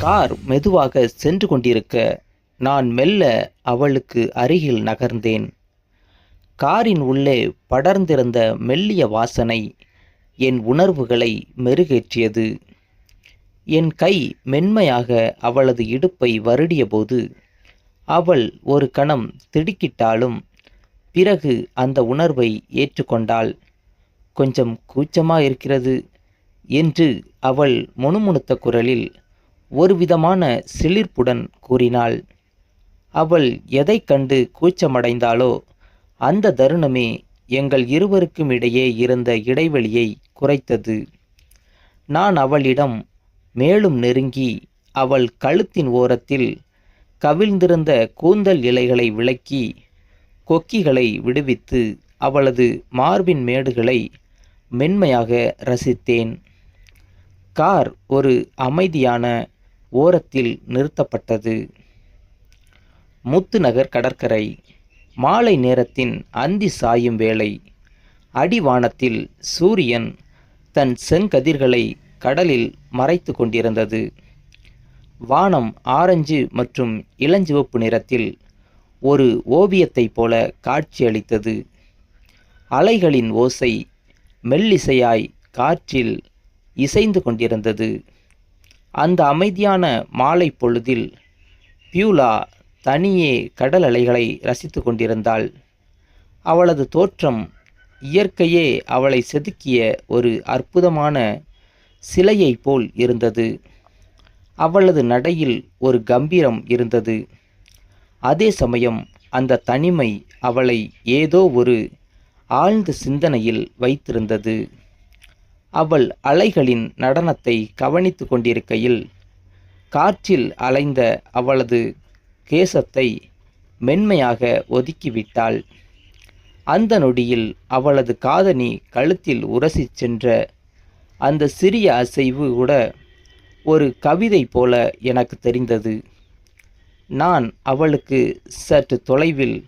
Car மெதுவாக சென்று கொண்டிருக்க நான் மெல்ல அவளுக்கு அருகில் நகர்ந்தேன். காரின் உள்ளே படர்ந்திருந்த மெல்லிய வாசனை என் உணர்வுகளை மெருகேற்றியது. என் கை மென்மையாக அவளது இடுப்பை வருடியபோது அவள் ஒரு கணம் திடுக்கிட்டாலும் பிறகு அந்த உணர்வை ஏற்றுக்கொண்டாள். கொஞ்சம் கூச்சமா இருக்கிறது என்று அவள் முணுமுணுத்த குரலில் ஒருவிதமான சிலிர்ப்புடன் கூறினாள். அவள் எதைக் கண்டு கூச்சமடைந்தாளோ அந்த தருணமே எங்கள் இருவருக்கும் இடையே இருந்த இடைவெளியை குறைத்தது. நான் அவளிடம் மேலும் நெருங்கி அவள் கழுத்தின் ஓரத்தில் கவிழ்ந்திருந்த கூந்தல் இலைகளை விலக்கி கொக்கிகளை விடுவித்து அவளது மார்பின் மேடுகளை மென்மையாக ரசித்தேன். கார் ஒரு அமைதியான ஓரத்தில் நிறுத்தப்பட்டது. முத்துநகர் கடற்கரை. மாலை நேரத்தின் அந்தி சாயும் வேளை. அடிவானத்தில் சூரியன் தன் செங்கதிர்களை கடலில் மறைத்து கொண்டிருந்தது. வானம் ஆரஞ்சு மற்றும் இளஞ்சிவப்பு நிறத்தில் ஒரு ஓவியத்தைப் போல காட்சியளித்தது. அலைகளின் ஓசை மெல்லிசையாய் காற்றில் இசைந்து கொண்டிருந்தது. அந்த அமைதியான மாலை பொழுதில் பியூலா தனியே கடல் அலைகளை ரசித்து கொண்டிருந்தாள். அவளது தோற்றம் இயற்கையே அவளை செதுக்கிய ஒரு அற்புதமான சிலையைப் போல் இருந்தது. அவளது நடையில் ஒரு கம்பீரம் இருந்தது. அதே சமயம் அந்த தனிமை அவளை ஏதோ ஒரு ஆழ்ந்த சிந்தனையில் வைத்திருந்தது. அவள் அலைகளின் நடனத்தை கவனித்து கொண்டிருக்கையில் காற்றில் அலைந்த அவளது கேசத்தை மென்மையாக ஒதுக்கிவிட்டாள். அந்த நொடியில் அவளது காதணி கழுத்தில் உரசி சென்ற அந்த சிறிய அசைவு கூட ஒரு கவிதை போல எனக்கு தெரிந்தது. நான் அவளுக்கு சற்று தொலைவில்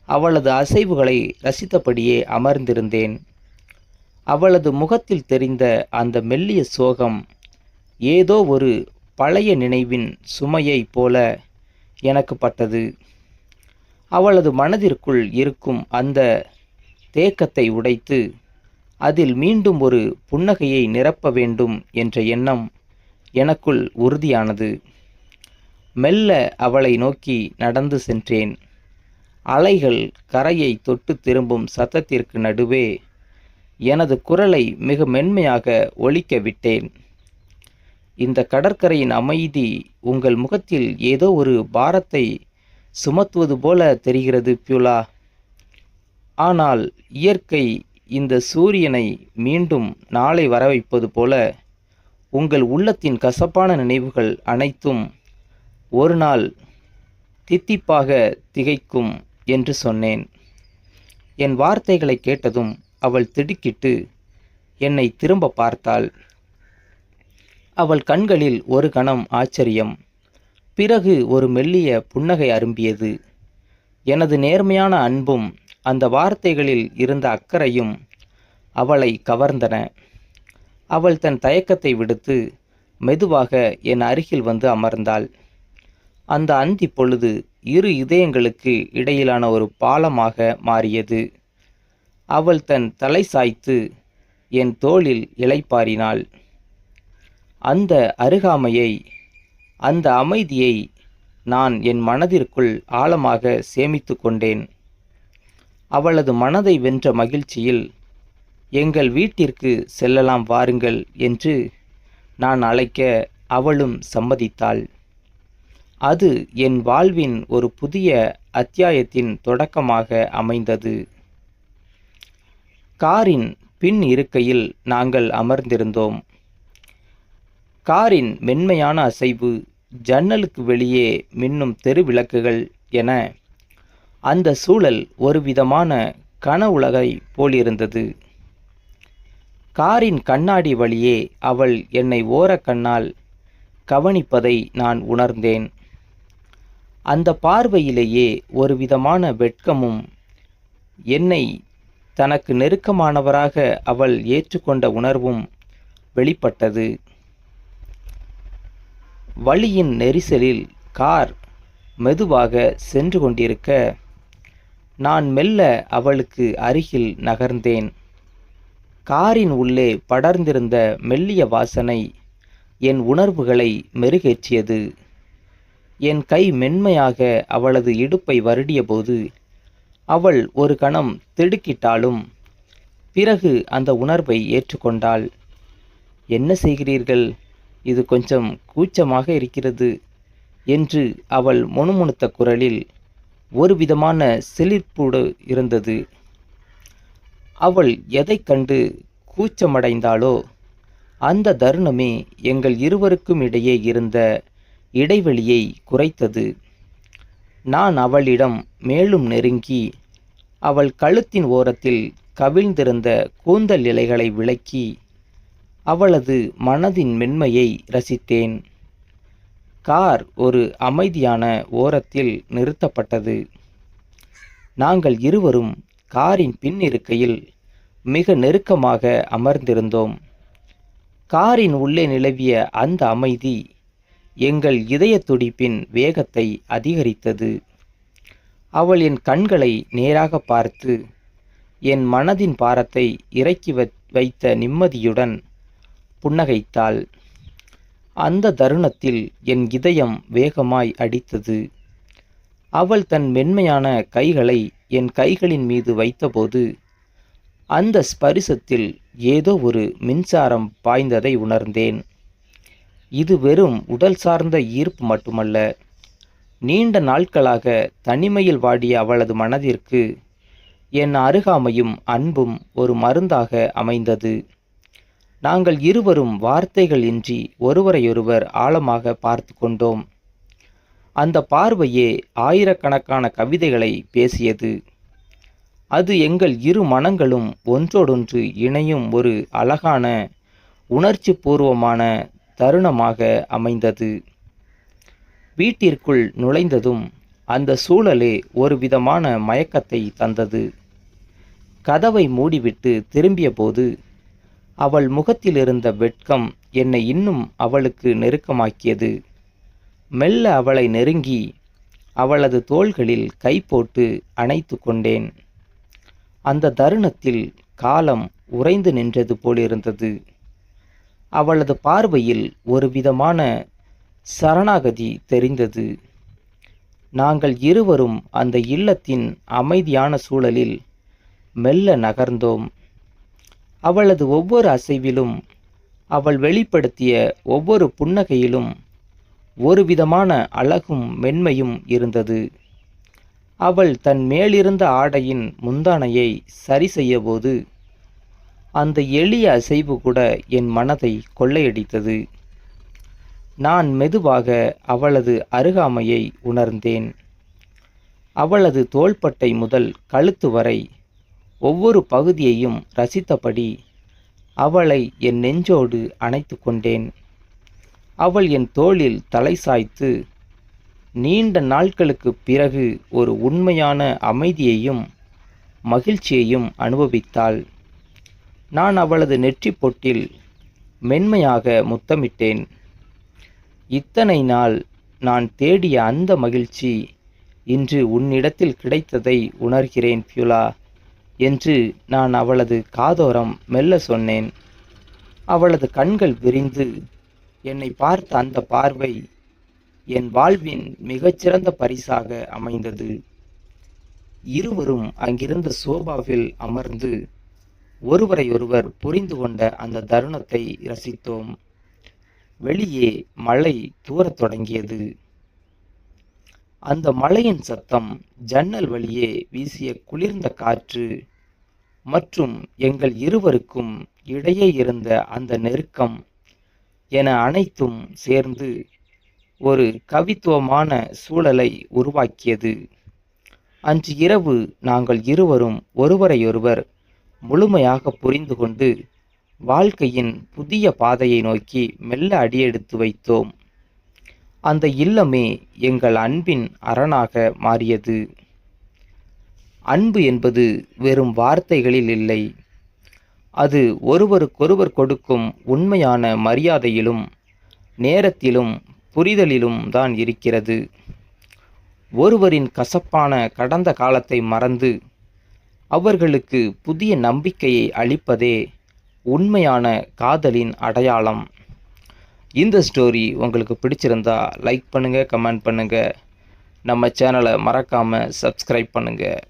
அவளது அசைவுகளை ரசித்தபடியே அமர்ந்திருந்தேன். அவளது முகத்தில் தெரிந்த அந்த மெல்லிய சோகம் ஏதோ ஒரு பழைய நினைவின் சுமையைப் போல எனக்கு பட்டது. அவளது மனதிற்குள் இருக்கும் அந்த தேக்கத்தை உடைத்து அதில் மீண்டும் ஒரு புன்னகையை நிரப்ப வேண்டும் என்ற எண்ணம் எனக்குள் உறுதியானது. மெல்ல அவளை நோக்கி நடந்து சென்றேன். அலைகள் கரையை தொட்டு திரும்பும் சத்தத்திற்கு நடுவே எனது குரலை மிக மென்மையாக ஒலிக்க விட்டேன். இந்த கடற்கரையின் அமைதி உங்கள் முகத்தில் ஏதோ ஒரு பாரத்தை சுமத்துவது போல தெரிகிறது பியூலா. ஆனால் இயற்கை இந்த சூரியனை மீண்டும் நாளை வரவைப்பது போல உங்கள் உள்ளத்தின் கசப்பான நினைவுகள் அனைத்தும் ஒரு நாள் தித்திப்பாக திகைக்கும் என்று சொன்னேன். என் வார்த்தைகளை கேட்டதும் அவள் திடுக்கிட்டு என்னை திரும்ப பார்த்தாள். அவள் கண்களில் ஒரு கணம் ஆச்சரியம், பிறகு ஒரு மெல்லிய புன்னகை அரும்பியது. எனது நேர்மையான அன்பும் அந்த வார்த்தைகளில் இருந்த அக்கறையும் அவளை கவர்ந்தன. அவள் தன் தயக்கத்தை விடுத்து மெதுவாக என் அருகில் வந்து அமர்ந்தாள். அந்த அந்தி பொழுது இரு இதயங்களுக்கு இடையிலான ஒரு பாலமாக மாறியது. அவள் தன் தலை சாய்த்து என் தோளில் இளைப்பாறினாள். அந்த அருகாமையை, அந்த அமைதியை நான் என் மனதிற்குள் ஆழமாக சேமித்து கொண்டேன். அவளது மனதை வென்ற மகிழ்ச்சியில் எங்கள் வீட்டிற்கு செல்லலாம் வாருங்கள் என்று நான் அழைக்க அவளும் சம்மதித்தாள். அது என் வாழ்வின் ஒரு புதிய அத்தியாயத்தின் தொடக்கமாக அமைந்தது. காரின் பின் இருக்கையில் நாங்கள் அமர்ந்திருந்தோம். காரின் மென்மையான அசைவு, ஜன்னலுக்கு வெளியே மின்னும் தெரு விளக்குகள் என அந்த சூழல் ஒரு விதமான கனவுலகை போலிருந்தது. காரின் கண்ணாடி வழியே அவள் என்னை ஓரக்கண்ணால் கவனிப்பதை நான் உணர்ந்தேன். அந்த பார்வையிலேயே ஒரு விதமான வெட்கமும், என்னை தனக்கு நெருக்கமானவராக அவள் ஏற்றுக்கொண்ட உணர்வும் வெளிப்பட்டது. வழியின் நெரிசலில் கார் மெதுவாக சென்று கொண்டிருக்க நான் மெல்ல அவளுக்கு அருகில் நகர்ந்தேன். காரின் உள்ளே படர்ந்திருந்த மெல்லிய வாசனை என் உணர்வுகளை மெருகேற்றியது. என் கை மென்மையாக அவளது இடுப்பை வருடியபோது அவள் ஒரு கணம் திடுக்கிட்டாலும் பிறகு அந்த உணர்வை ஏற்றுக்கொண்டாள். "என்ன செய்கிறீர்கள்? இது கொஞ்சம் கூச்சமாக இருக்கிறது" என்று அவள் முணுமுணுத்த குரலில் ஒரு விதமான சிலிர்ப்போடு இருந்தது. அவள் எதைக் கண்டு கூச்சமடைந்தாளோ அந்த தருணமே எங்கள் இருவருக்கும் இடையே இருந்த இடைவெளியை குறைத்தது. நான் அவளிடம் மேலும் நெருங்கி அவள் கழுத்தின் ஓரத்தில் கவிழ்ந்திருந்த கூந்தல் இலைகளை விலக்கி அவளது மனதின் மென்மையை ரசித்தேன். கார் ஒரு அமைதியான ஓரத்தில் நிறுத்தப்பட்டது. நாங்கள் இருவரும் காரின் பின் இருக்கையில் மிக நெருக்கமாக அமர்ந்திருந்தோம். காரின் உள்ளே நிலவிய அந்த அமைதி எங்கள் இதய துடிப்பின் வேகத்தை அதிகரித்தது. அவள் என் கண்களை நேராக பார்த்து என் மனதின் பாரத்தை இறக்கி வைத்த நிம்மதியுடன் புன்னகைத்தாள். அந்த தருணத்தில் என் இதயம் வேகமாய் அடித்தது. அவள் தன் மென்மையான கைகளை என் கைகளின் மீது வைத்தபோது அந்த ஸ்பரிசத்தில் ஏதோ ஒரு மின்சாரம் பாய்ந்ததை உணர்ந்தேன். இது வெறும் உடல் சார்ந்த ஈர்ப்பு மட்டுமல்ல, நீண்ட நாட்களாக தனிமையில் வாடிய அவளது மனதிற்கு என் அருகாமையும் அன்பும் ஒரு மருந்தாக அமைந்தது. நாங்கள் இருவரும் வார்த்தைகள் இன்றி ஒருவரையொருவர் ஆழமாக பார்த்து கொண்டோம். அந்த பார்வையே ஆயிரக்கணக்கான கவிதைகளை பேசியது. அது எங்கள் இரு மனங்களும் ஒன்றோடொன்று இணையும் ஒரு அழகான உணர்ச்சி பூர்வமான தருணமாக அமைந்தது. வீட்டிற்குள் நுழைந்ததும் அந்த சூழலே ஒரு விதமான மயக்கத்தை தந்தது. கதவை மூடிவிட்டு திரும்பிய போது அவள் முகத்தில் இருந்த வெட்கம் என்னை இன்னும் அவளுக்கு நெருக்கமாக்கியது. மெல்ல அவளை நெருங்கி அவளது தோள்களில் கை போட்டு அணைத்து கொண்டேன். அந்த தருணத்தில் காலம் உறைந்து நின்றது போலிருந்தது. அவளது பார்வையில் ஒரு விதமான சரணாகதி தெரிந்தது. நாங்கள் இருவரும் அந்த இல்லத்தின் அமைதியான சூழலில் மெல்ல நகர்ந்தோம். அவளது ஒவ்வொரு அசைவிலும், அவள் வெளிப்படுத்திய ஒவ்வொரு புன்னகையிலும் ஒரு விதமான அழகும் மென்மையும் இருந்தது. அவள் தன் மேலிருந்த ஆடையின் முந்தானையை சரி செய்யபோது அந்த எளிய அசைவு கூட என் மனதை கொள்ளையடித்தது. நான் மெதுவாக அவளது அருகாமையை உணர்ந்தேன். அவளது தோள்பட்டை முதல் கழுத்து வரை ஒவ்வொரு பகுதியையும் ரசித்தபடி அவளை என் நெஞ்சோடு அணைத்து கொண்டேன். அவள் என் தோளில் தலை சாய்த்து நீண்ட நாட்களுக்கு பிறகு ஒரு உண்மையான அமைதியையும் மகிழ்ச்சியையும் அனுபவித்தாள். நான் அவளது நெற்றி பொட்டில் மென்மையாக முத்தமிட்டேன். இத்தனை நாள் நான் தேடிய அந்த மகிழ்ச்சி இன்று உன்னிடத்தில் கிடைத்ததை உணர்கிறேன் பியூலா என்று நான் அவளது காதோரம் மெல்ல சொன்னேன். அவளது கண்கள் விரிந்து என்னை பார்த்த அந்த பார்வை என் வாழ்வின் மிகச்சிறந்த பரிசாக அமைந்தது. இருவரும் அங்கிருந்த சோபாவில் அமர்ந்து ஒருவரையொருவர் புரிந்து கொண்ட அந்த தருணத்தை ரசித்தோம். வெளியே மழை தூரத் தொடங்கியது. அந்த மழையின் சத்தம், ஜன்னல் வழியே வீசிய குளிர்ந்த காற்று மற்றும் எங்கள் இருவருக்கும் இடையே இருந்த அந்த நெருக்கம் என அனைத்தும் சேர்ந்து ஒரு கவித்துவமான சூழலை உருவாக்கியது. அன்று இரவு நாங்கள் இருவரும் ஒருவரையொருவர் முழுமையாக புரிந்து கொண்டு வாழ்க்கையின் புதிய பாதையை நோக்கி மெல்ல அடியெடுத்து வைத்தோம். அந்த இல்லமே எங்கள் அன்பின் அரணாக மாறியது. அன்பு என்பது வெறும் வார்த்தைகளில் இல்லை, அது ஒருவருக்கொருவர் கொடுக்கும் உண்மையான மரியாதையிலும் நேரத்திலும் புரிதலிலும் தான் இருக்கிறது. ஒருவரின் கசப்பான கடந்த காலத்தை மறந்து அவர்களுக்கு புதிய நம்பிக்கையை அளிப்பதே உண்மையான காதலின் அடையாளம். இந்த ஸ்டோரி உங்களுக்கு பிடிச்சிருந்தா லைக் பண்ணுங்கள், கமெண்ட் பண்ணுங்கள். நம்ம சேனலை மறக்காமல் சப்ஸ்கிரைப் பண்ணுங்கள்.